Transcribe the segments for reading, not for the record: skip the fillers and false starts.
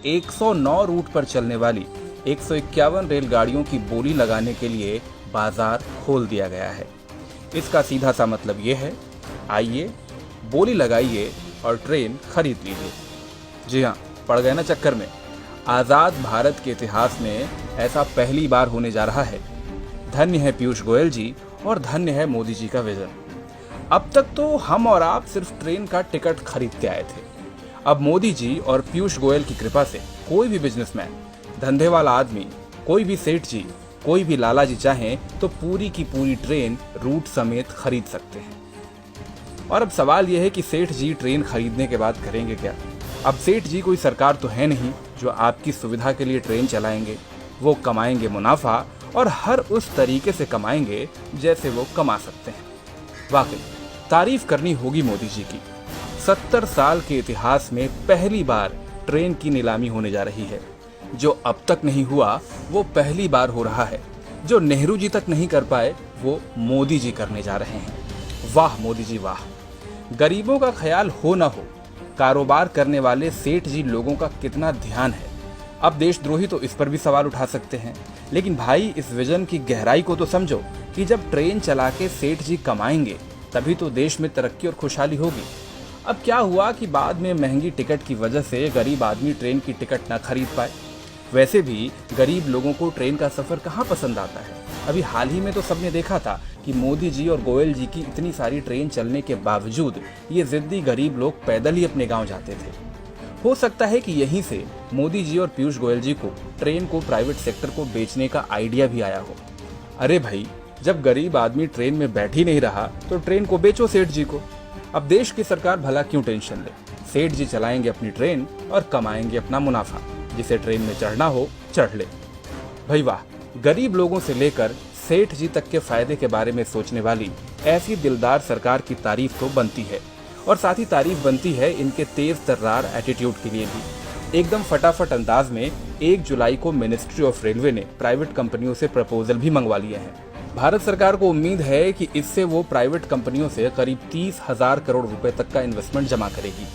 109 root पर चलने वाली 151 रेलगाड़ियों की बोली लगाने के लिए बाजार खोल दिया गया है। इसका सीधा सा मतलब ये है, आइए बोली लगाइए और ट्रेन खरीद लीजिए। जी हाँ, पड़ गए ना चक्कर में। आज़ाद भारत के इतिहास में ऐसा पहली बार होने जा रहा है। धन्य है पीयूष गोयल जी और धन्य है मोदी जी का विजन। अब तक तो हम और आप सिर्फ ट्रेन का टिकट खरीदते आए थे। अब मोदी जी और पीयूष गोयल की कृपा से कोई भी बिजनेसमैन, धंधे वाला आदमी, कोई भी सेठ जी, कोई भी लाला जी चाहें तो पूरी की पूरी ट्रेन रूट समेत खरीद सकते हैं। और अब सवाल यह है कि सेठ जी ट्रेन खरीदने के बाद करेंगे क्या? अब सेठ जी कोई सरकार तो है नहीं जो आपकी सुविधा के लिए ट्रेन चलाएंगे। वो कमाएंगे मुनाफा और हर उस तरीके से कमाएंगे जैसे वो कमा सकते हैं। वाकई तारीफ करनी होगी मोदी जी की। 70 साल के इतिहास में पहली बार ट्रेन की नीलामी होने जा रही है। जो अब तक नहीं हुआ वो पहली बार हो रहा है। जो नेहरू जी तक नहीं कर पाए वो मोदी जी करने जा रहे हैं। वाह मोदी जी वाह। गरीबों का ख्याल हो ना हो, कारोबार करने वाले सेठ जी लोगों का कितना ध्यान है। अब देशद्रोही तो इस पर भी सवाल उठा सकते हैं, लेकिन भाई इस विजन की गहराई को तो समझो कि जब ट्रेन चला के सेठ जी कमाएंगे तभी तो देश में तरक्की और खुशहाली होगी। अब क्या हुआ कि बाद में महंगी टिकट की वजह से गरीब आदमी ट्रेन की टिकट ना खरीद पाए। वैसे भी गरीब लोगों को ट्रेन का सफ़र कहाँ पसंद आता है। अभी हाल ही में तो सबने देखा था कि मोदी जी और गोयल जी की इतनी सारी ट्रेन चलने के बावजूद ये जिद्दी गरीब लोग पैदल ही अपने गांव जाते थे। हो सकता है कि यहीं से मोदी जी और पीयूष गोयल जी को ट्रेन को प्राइवेट सेक्टर को बेचने का आइडिया भी आया हो। अरे भाई, जब गरीब आदमी ट्रेन में बैठ ही नहीं रहा तो ट्रेन को बेचो सेठ जी को। अब देश की सरकार भला क्यों टेंशन ले। सेठ जी चलाएंगे अपनी ट्रेन और कमाएंगे अपना मुनाफा। जिसे ट्रेन में चढ़ना हो चढ़ ले। भाई वाह, गरीब लोगों से लेकर सेठ जी तक के फायदे के बारे में सोचने वाली ऐसी दिलदार सरकार की तारीफ तो बनती है। और साथ ही तारीफ बनती है इनके तेज तर्रार एटीट्यूड के लिए भी। एकदम फटाफट अंदाज में 1 जुलाई को मिनिस्ट्री ऑफ रेलवे ने प्राइवेट कंपनियों से प्रपोजल भी मंगवा लिए हैं। भारत सरकार को उम्मीद है कि इससे वो प्राइवेट कंपनियों से करीब 30,000 करोड़ रुपए तक का इन्वेस्टमेंट जमा करेगी।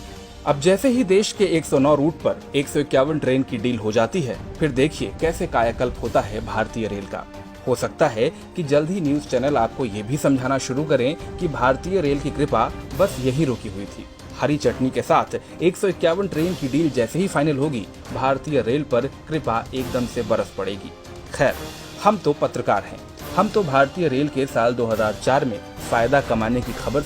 अब जैसे ही देश के 109 रूट पर 151 ट्रेन की डील हो जाती है, फिर देखिए कैसे कायाकल्प होता है भारतीय रेल का। हो सकता है कि जल्द ही न्यूज चैनल आपको ये भी समझाना शुरू करें कि भारतीय रेल की कृपा बस यही रुकी हुई थी। हरी चटनी के साथ 151 ट्रेन की डील जैसे ही फाइनल होगी, भारतीय रेल पर कृपा एकदम से बरस पड़ेगी। खैर, हम तो पत्रकार हैं। हम तो भारतीय रेल के साल 2004 में फायदा कमाने की खबर